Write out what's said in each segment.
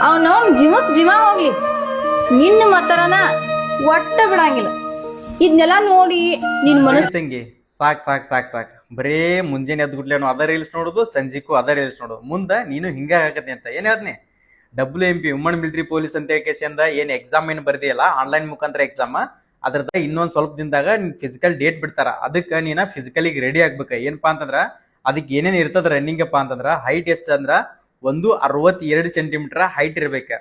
ಅವ್ನವ್ನ ಜಿಮಕ್ ಜಿಮ ಹೋಗ್ಲಿ, ನಿನ್ನ ಮತ್ತರನ ಒಟ್ಟ ಬಿಡಂಗಿಲ್ಲ. ಇದನ್ನೆಲ್ಲ ನೋಡಿ ನಿನ್ ಮನಸ್ ತಂಗಿ ಸಾಕ್ ಸಾಕ್ ಸಾಕ್ ಸಾಕ್ ಬರೇ ಮುಂಜಾನೆ ಎದ್ಗುಡ್ಲೇನು ಅದ ರೀಲ್ಸ್ ನೋಡುದು, ಸಂಜಿಕ್ಕೂ ಅದ ರೀಲ್ಸ್ ನೋಡುದು. ಮುಂದ ನೀನು ಹಿಂಗ ಆಗತ್ತೆ ಅಂತ ಏನ್ ಹೇಳ್ತೀನಿ. WMP ವುಮನ್ ಮಿಲಿಟರಿ ಪೊಲೀಸ್ ಅಂತ ಕೇಸಿಂದ ಏನ್ ಎಕ್ಸಾಮ್ ಏನ್ ಬರ್ದಿಯಲ್ಲ, ಆನ್ಲೈನ್ ಮುಖಾಂತರ ಎಕ್ಸಾಮ್, ಅದ್ರದ ಇನ್ನೊಂದ್ ಸ್ವಲ್ಪ ದಿನದಾಗ ಫಿಸಿಕಲ್ ಡೇಟ್ ಬಿಡ್ತಾರ. ಅದಕ್ಕೆ ನೀನ ಫಿಸಿಕಲಿಗೆ ರೆಡಿ ಆಗ್ಬೇಕ. ಏನಪ್ಪಾ ಅಂತಂದ್ರ ಅದಕ್ಕೆ ಏನೇನ್ ಇರ್ತದ ರನ್ನಿಂಗ್ ಅಪ್ಪ ಅಂತಂದ್ರ, ಹೈಟ್ ಎಷ್ಟ ಅಂದ್ರ 162 ಸೆಂಟಿಮೀಟರ್ ಹೈಟ್ ಇರ್ಬೇಕ.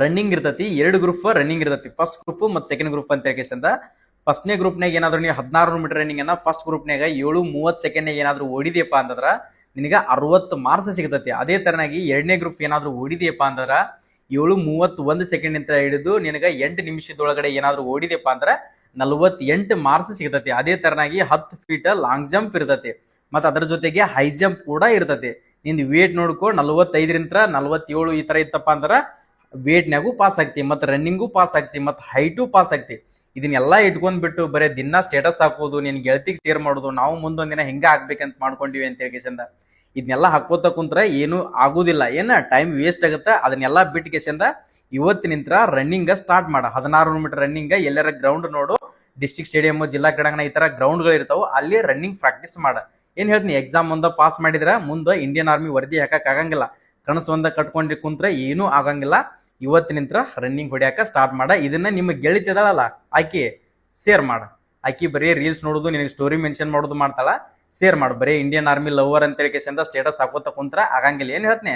ರನ್ನಿಂಗ್ ಇರ್ತತಿ, 2 ಗ್ರೂಪ್ ರನ್ನಿಂಗ್ ಇರ್ತತಿ, ಫಸ್ಟ್ ಗ್ರೂಪ್ ಮತ್ತು ಸೆಕೆಂಡ್ ಗ್ರೂಪ್ ಅಂತ ಕೇಸಿಂದ. ಫಸ್ಟ್ನೇ ಗ್ರೂಪ್ನಾಗ ಏನಾದ್ರು ನೀವು 16 ಮೀಟರ್ ರನ್ನಿಂಗ್ ಅನ್ನ ಫಸ್ಟ್ ಗ್ರೂಪ್ನಾಗ 7:30 ಸೆಕೆಂಡ್ ಏನಾದ್ರು ಓಡಿದೆಯಪ್ಪ ಅಂತಂದ್ರ ನಿನಗ 60 ಮಾರ್ಕ್ಸ್ ಸಿಗತತಿ. ಅದೇ ತರನಾಗಿ ಎರಡನೇ ಗ್ರೂಪ್ ಏನಾದ್ರು ಓಡಿದೆಯಪ್ಪ ಅಂತಂದ್ರ 7:31 ಸೆಕೆಂಡ್ ಅಂತ ಹಿಡಿದು ನಿನಗ 8 ನಿಮಿಷದೊಳಗಡೆ ಏನಾದ್ರು ಓಡಿದೆಯಪ್ಪ ಅಂದ್ರ 48 ಮಾರ್ಕ್ಸ್ ಸಿಗತತಿ. ಅದೇ ತರನಾಗಿ 10 ಫೀಟ್ ಲಾಂಗ್ ಜಂಪ್ ಇರ್ತತಿ, ಮತ್ತ ಅದ್ರ ಜೊತೆಗೆ ಹೈ ಜಂಪ್ ಕೂಡ ಇರ್ತತಿ. ನಿಂದು ವೇಟ್ ನೋಡ್ಕೊ, 45ರಿಂದ 47 ಈ ತರ ಇತ್ತಪ್ಪ ಅಂದ್ರ ವೇಟ್ನಾಗೂ ಪಾಸ್ ಆಗ್ತಿ, ಮತ್ತೆ ರನ್ನಿಂಗು ಪಾಸ್ ಆಗ್ತಿ, ಮತ್ತೆ ಹೈಟು ಪಾಸ್ ಆಗ್ತಿ. ಇದನ್ನೆಲ್ಲಾ ಇಟ್ಕೊಂಡ್ಬಿಟ್ಟು ಬರೀ ದಿನ ಸ್ಟೇಟಸ್ ಹಾಕೋದು, ನಿನ್ ಗೆಳತಿಗೆ ಶೇರ್ ಮಾಡೋದು, ನಾವು ಮುಂದೊಂದ್ ದಿನ ಹಿಂಗ ಆಗ್ಬೇಕಂತ ಮಾಡ್ಕೊಂಡಿವಿ ಅಂತ ಹೇಳಿ ಇದನ್ನೆಲ್ಲ ಹಾಕೋತ ಕುಂತ್ರ ಏನು ಆಗುದಿಲ್ಲ, ಏನ ಟೈಮ್ ವೇಸ್ಟ್ ಆಗುತ್ತ. ಅದನ್ನೆಲ್ಲಾ ಬಿಟ್ಟು ಕೇಸಿಂದ ಇವತ್ತಿನಿಂತ್ರ ರನ್ನಿಂಗ್ ಸ್ಟಾರ್ಟ್ ಮಾಡ. 16 ಮೀಟರ್ ರನ್ನಿಂಗ್ ಎಲ್ಲರ ಗ್ರೌಂಡ್ ನೋಡು, ಡಿಸ್ಟ್ರಿಕ್ಟ್ ಸ್ಟೇಡಿಯಂ, ಜಿಲ್ಲಾ ಕ್ರೀಡಾಂಗಣ ಈ ತರ ಗ್ರೌಂಡ್ ಗಳು ಇರ್ತಾವ, ಅಲ್ಲಿ ರನ್ನಿಂಗ್ ಪ್ರಾಕ್ಟೀಸ್ ಮಾಡ. ಏನ್ ಹೇಳ್ತೀನಿ, ಎಕ್ಸಾಮ್ ಒಂದ ಪಾಸ್ ಮಾಡಿದ್ರ ಮುಂದೆ ಇಂಡಿಯನ್ ಆರ್ಮಿ ವರದಿ ಹಾಕಕ್ ಆಗಂಗಿಲ್ಲ. ಕನಸು ಒಂದ ಕಟ್ಕೊಂಡಿ ಕುಂತ್ರ ಏನೂ ಆಗಂಗಿಲ್ಲ. ಇವತ್ತಿನಿಂತ್ರ ರನ್ನಿಂಗ್ ಹೊಡ್ಯಾಕ ಸ್ಟಾರ್ಟ್ ಮಾಡ. ಇದನ್ನ ನಿಮ್ಮ ಗೆಳತಿ ಅದಳಲ್ಲ ಆಕಿ ಶೇರ್ ಮಾಡ. ಆಕಿ ಬರೀ ರೀಲ್ಸ್ ನೋಡುದು, ನಿನಗೆ ಸ್ಟೋರಿ ಮೆನ್ಷನ್ ಮಾಡೋದು ಮಾಡ್ತಾಳ. ಶೇರ್ ಮಾಡು. ಬರೀ ಇಂಡಿಯನ್ ಆರ್ಮಿ ಲವರ್ ಅಂತ ಹೇಳಿ ಸ್ಟೇಟಸ್ ಹಾಕೋತ ಕುಂತ್ರ ಆಗಂಗಿಲ್ಲ. ಏನ್ ಹೇಳ್ತೀನಿ.